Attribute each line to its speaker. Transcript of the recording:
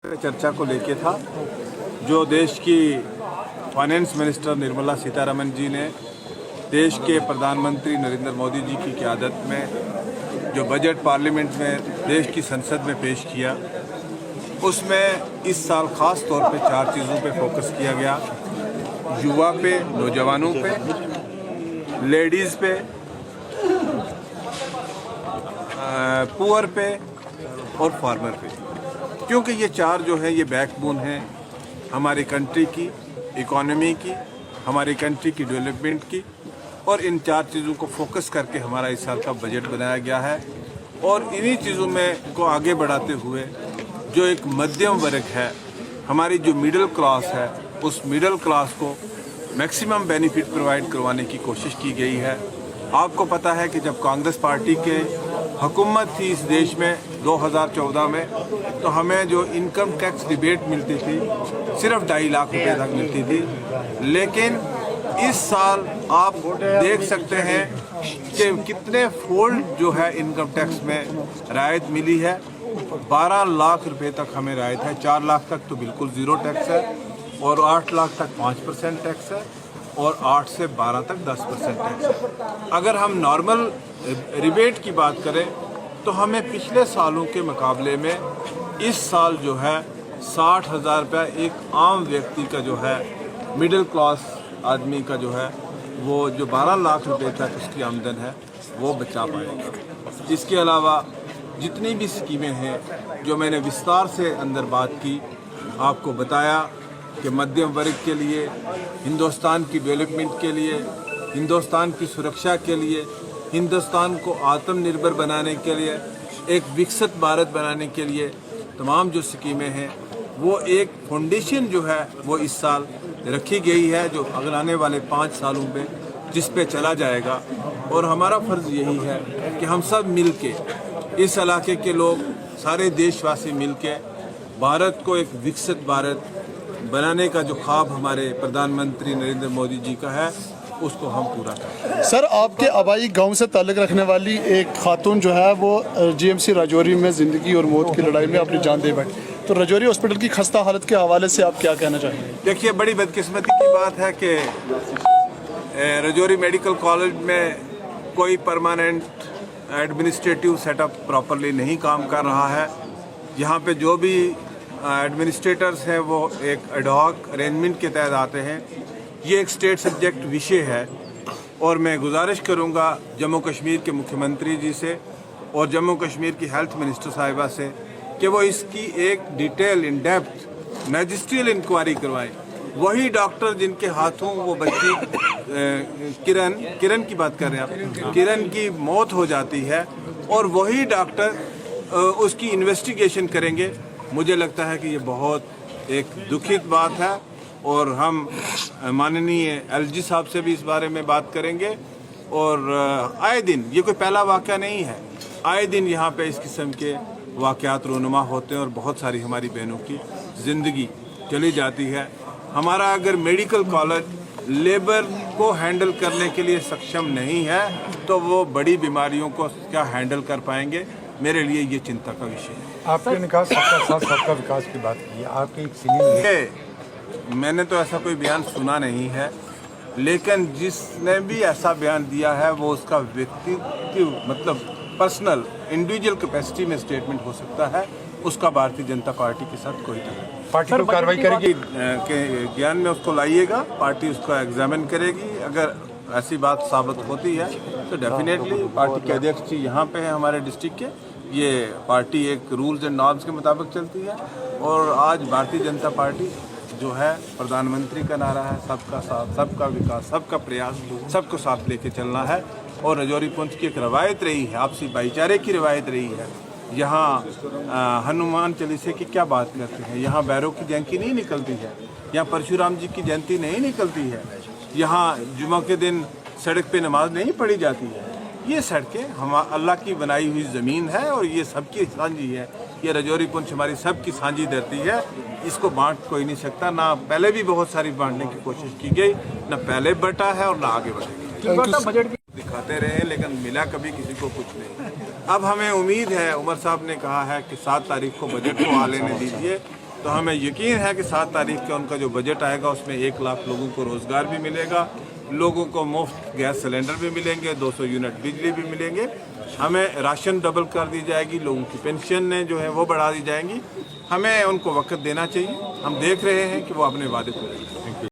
Speaker 1: पे चर्चा को लेके था, जो देश की फाइनेंस मिनिस्टर निर्मला सीतारमण जी ने देश के प्रधानमंत्री नरेंद्र मोदी जी की क़यादत में जो बजट पार्लियामेंट में देश की संसद में पेश किया, उसमें इस साल ख़ास तौर पे 4 चीज़ों पे फोकस किया गया। युवा पे, नौजवानों पे, लेडीज़ पे, पुअर पे और फार्मर पे, क्योंकि ये 4 जो है ये बैकबोन है हमारी कंट्री की इकोनॉमी की, हमारी कंट्री की डेवलपमेंट की। और इन 4 चीज़ों को फोकस करके हमारा इस साल का बजट बनाया गया है। और इन्हीं चीज़ों में को आगे बढ़ाते हुए जो एक मध्यम वर्ग है, हमारी जो मिडिल क्लास है, उस मिडिल क्लास को मैक्सिमम बेनिफिट प्रोवाइड करवाने की कोशिश की गई है। आपको पता है कि जब कांग्रेस पार्टी के हुकूमत थी इस देश में 2014 में, तो हमें जो इनकम टैक्स रिबेट मिलती थी सिर्फ 2.5 लाख रुपए तक मिलती थी। लेकिन इस साल आप देख सकते हैं कि कितने फोल्ड जो है इनकम टैक्स में राहत मिली है। 12 लाख रुपए तक हमें राहत है। 4 लाख तक तो बिल्कुल ज़ीरो टैक्स है, और 8 लाख तक 5% टैक्स है, और 8 से 12 तक 10% टैक्स है। अगर हम नॉर्मल रिबेट की बात करें तो हमें पिछले सालों के मुकाबले में इस साल जो है 60,000 रुपये एक आम व्यक्ति का जो है, मिडिल क्लास आदमी का जो है, वो जो 12 लाख रुपए तक उसकी आमदन है वो बचा पाएगा। इसके अलावा जितनी भी स्कीमें हैं जो मैंने विस्तार से अंदर बात की, आपको बताया कि मध्यम वर्ग के लिए, हिंदुस्तान की डेवलपमेंट के लिए, हिंदुस्तान की सुरक्षा के लिए, हिंदुस्तान को आत्मनिर्भर बनाने के लिए, एक विकसित भारत बनाने के लिए तमाम जो स्कीमें हैं, वो एक फाउंडेशन जो है वो इस साल रखी गई है, जो अगले आने वाले 5 सालों में जिस पे चला जाएगा। और हमारा फ़र्ज़ यही है कि हम सब मिल के, इस इलाके के लोग, सारे देशवासी मिल के भारत को एक विकसित भारत बनाने का जो ख्वाब हमारे प्रधानमंत्री नरेंद्र मोदी जी का है, उसको हम पूरा करें।
Speaker 2: सर, आपके आबाई गांव से ताल्लुक़ रखने वाली एक खातून जो है वो जीएमसी राजौरी में ज़िंदगी और मौत की लड़ाई में अपनी जान दे बैठी, तो राजौरी हॉस्पिटल की खस्ता हालत के हवाले से आप क्या कहना चाहेंगे?
Speaker 1: देखिए, बड़ी बदकिस्मती की बात है कि राजौरी मेडिकल कॉलेज में कोई परमानेंट एडमिनिस्ट्रेटिव सेटअप प्रॉपरली नहीं काम कर रहा है। यहाँ पे जो भी एडमिनिस्ट्रेटर्स हैं वो एक एडहॉक अरेंजमेंट के तहत आते हैं। ये एक स्टेट सब्जेक्ट विषय है, और मैं गुजारिश करूँगा जम्मू कश्मीर के मुख्यमंत्री जी से और जम्मू कश्मीर की हेल्थ मिनिस्टर साहिबा से कि वो इसकी एक detail in depth magisterial inquiry करवाएं। वही डॉक्टर जिनके हाथों वो बच्ची किरण की बात कर रहे हैं आप, किरण की मौत हो जाती है, और वही डॉक्टर उसकी इन्वेस्टिगेशन करेंगे। मुझे लगता है कि ये बहुत एक दुखित बात है, और हम माननीय एलजी साहब से भी इस बारे में बात करेंगे। और आए दिन, ये कोई पहला वाक़या नहीं है, आए दिन यहाँ पे इस किस्म के वाक़यात रूनुमा होते हैं और बहुत सारी हमारी बहनों की ज़िंदगी चली जाती है। हमारा अगर मेडिकल कॉलेज लेबर को हैंडल करने के लिए सक्षम नहीं है तो वो बड़ी बीमारियों को क्या हैंडल कर पाएंगे? मेरे लिए ये चिंता का विषय है।
Speaker 3: आपने कहा सबका साथ सबका विकास की बात की, आपकी एक सीनियर,
Speaker 1: मैंने तो ऐसा कोई बयान सुना नहीं है, लेकिन जिसने भी ऐसा बयान दिया है वो उसका व्यक्तित्व मतलब पर्सनल इंडिविजुअल कैपेसिटी में स्टेटमेंट हो सकता है। उसका भारतीय जनता पार्टी के साथ कोई तरह
Speaker 3: पार्टी को कार्रवाई करेगी
Speaker 1: के ज्ञान में उसको लाइएगा, पार्टी उसको एग्जामिन करेगी। अगर ऐसी बात साबित होती है तो डेफिनेटली पार्टी के अध्यक्ष जी यहाँ पे हैं हमारे डिस्ट्रिक्ट के, ये पार्टी एक रूल्स एंड नॉर्म्स के मुताबिक चलती है। और आज भारतीय जनता पार्टी जो है, प्रधानमंत्री का नारा है सबका साथ, सबका विकास, सबका प्रयास, सबको साथ लेके चलना है। और राजौरी पुंछ की एक रवायत रही है, आपसी भाईचारे की रवायत रही है। यहाँ हनुमान चालीसे की क्या बात करते हैं, यहाँ बैरों की जयंती नहीं निकलती है, यहाँ परशुराम जी की जयंती नहीं निकलती है, यहाँ जुमा के दिन सड़क पे नमाज नहीं पढ़ी जाती है। ये सड़कें हम अल्लाह की बनाई हुई ज़मीन है और ये सबकी साझी है। ये राजौरी पुंछ हमारी सबकी साझी धरती है, इसको बांट कोई नहीं सकता। ना पहले भी बहुत सारी बांटने की कोशिश की गई, ना पहले बटा है और ना आगे बढ़ेगी। बजट दिखाते रहे लेकिन मिला कभी किसी को कुछ नहीं। अब हमें उम्मीद है, उमर साहब ने कहा है कि 7 तारीख को बजट को आ लेने दीजिए, तो हमें यकीन है कि 7 तारीख का उनका जो बजट आएगा उसमें 1 लाख लोगों को रोज़गार भी मिलेगा, लोगों को मुफ्त गैस सिलेंडर भी मिलेंगे, 200 यूनिट बिजली भी मिलेंगे, हमें राशन डबल कर दी जाएगी, लोगों की पेंशन जो है वो बढ़ा दी जाएंगी। हमें उनको वक्त देना चाहिए, हम देख रहे हैं कि वो अपने वादे पूरे करें।